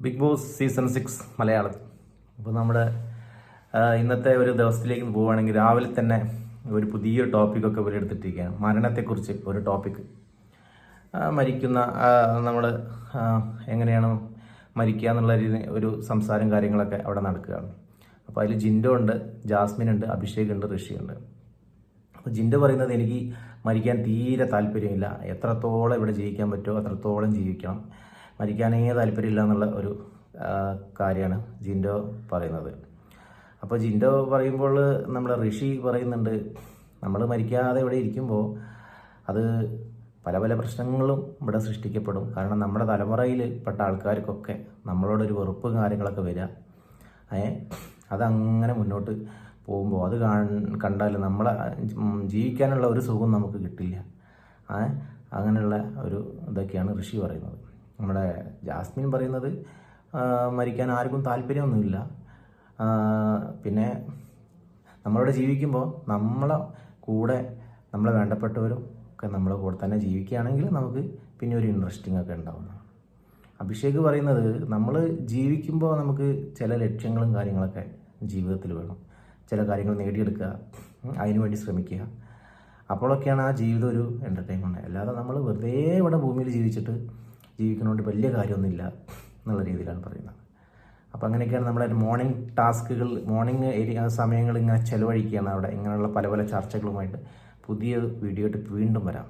Big boss season 6 Malayalam. അപ്പോൾ നമ്മുടെ ഇന്നത്തെ ഒരു ദിവസത്തിലേക്ക് പോവുകയാണെങ്കിൽ രാവിലെ തന്നെ ഒരു പുതിയ ടോപ്പിക്കൊക്കെ ഇവർ എടുത്തിട്ടിരിക്കുകയാണ്. മരണത്തെക്കുറിച്ച് ഒരു ടോപ്പിക്ക്. മരിക്കുന്ന നമ്മൾ എങ്ങനെയാണ് മരിക്കുക എന്നുള്ള ഒരു സംസാരം കാര്യങ്ങളൊക്കെ അവിടെ നടക്കുകയാണ്. അപ്പോൾ അതിൽ ജിൻഡോ ഉണ്ട്, ജാസ്മിൻ ഉണ്ട്, അഭിഷേക് ഉണ്ട്, ഋഷി ഉണ്ട്. അപ്പോൾ ജിൻഡോ പറയുന്നത് എനിക്ക് മരിക്കാൻ തീരെ താല്പര്യമില്ല, എത്രത്തോളം ഇവിടെ ജീവിക്കാൻ പറ്റുമോ അത്രത്തോളം ജീവിക്കണം, മരിക്കാനേ താല്പര്യമില്ല എന്നുള്ള ഒരു കാര്യമാണ് ജിൻഡോ പറയുന്നത്. അപ്പോൾ ജിൻഡോ പറയുമ്പോൾ നമ്മുടെ ഋഷി പറയുന്നുണ്ട്, നമ്മൾ മരിക്കാതെ ഇവിടെ ഇരിക്കുമ്പോൾ അത് പല പല പ്രശ്നങ്ങളും ഇവിടെ സൃഷ്ടിക്കപ്പെടും. കാരണം നമ്മുടെ തലമുറയിൽ പെട്ട ആൾക്കാർക്കൊക്കെ നമ്മളോടൊരു വെറുപ്പും കാര്യങ്ങളൊക്കെ വരിക. അതങ്ങനെ മുന്നോട്ട് പോകുമ്പോൾ അത് കണ്ടാൽ നമ്മളെ ജീവിക്കാനുള്ള ഒരു സുഖം നമുക്ക് കിട്ടില്ല. അങ്ങനെയുള്ള ഒരു ഇതൊക്കെയാണ് ഋഷി പറയുന്നത്. നമ്മുടെ ജാസ്മിൻ പറയുന്നത് മരിക്കാൻ ആർക്കും താല്പര്യമൊന്നുമില്ല, പിന്നെ നമ്മളിവിടെ ജീവിക്കുമ്പോൾ നമ്മളെ കൂടെ നമ്മളെ വേണ്ടപ്പെട്ടവരും ഒക്കെ നമ്മളെ കൂടെ തന്നെ ജീവിക്കുകയാണെങ്കിൽ നമുക്ക് പിന്നെ ഒരു ഇൻട്രസ്റ്റിംഗ് ഒക്കെ ഉണ്ടാവുന്നതാണ്. അഭിഷേക് പറയുന്നത് നമ്മൾ ജീവിക്കുമ്പോൾ നമുക്ക് ചില ലക്ഷ്യങ്ങളും കാര്യങ്ങളൊക്കെ ജീവിതത്തിൽ വേണം, ചില കാര്യങ്ങൾ നേടിയെടുക്കുക, അതിനുവേണ്ടി ശ്രമിക്കുക. അപ്പോഴൊക്കെയാണ് ആ ജീവിതം ഒരു എൻ്റർടൈൻമെൻറ്റ്. അല്ലാതെ നമ്മൾ വെറുതെ ഇവിടെ ഭൂമിയിൽ ജീവിക്കുന്നതുകൊണ്ട് വലിയ കാര്യമൊന്നുമില്ല എന്നുള്ള രീതിയിലാണ് പറയുന്നത്. അപ്പോൾ അങ്ങനെയൊക്കെയാണ് നമ്മുടെ മോർണിംഗ് ടാസ്കുകൾ, മോർണിംഗ് സമയങ്ങൾ ഇങ്ങനെ ചിലവഴിക്കുകയാണ് അവിടെ. ഇങ്ങനെയുള്ള പല പല ചർച്ചകളുമായിട്ട് പുതിയ വീഡിയോ ആയിട്ട് വീണ്ടും വരാം.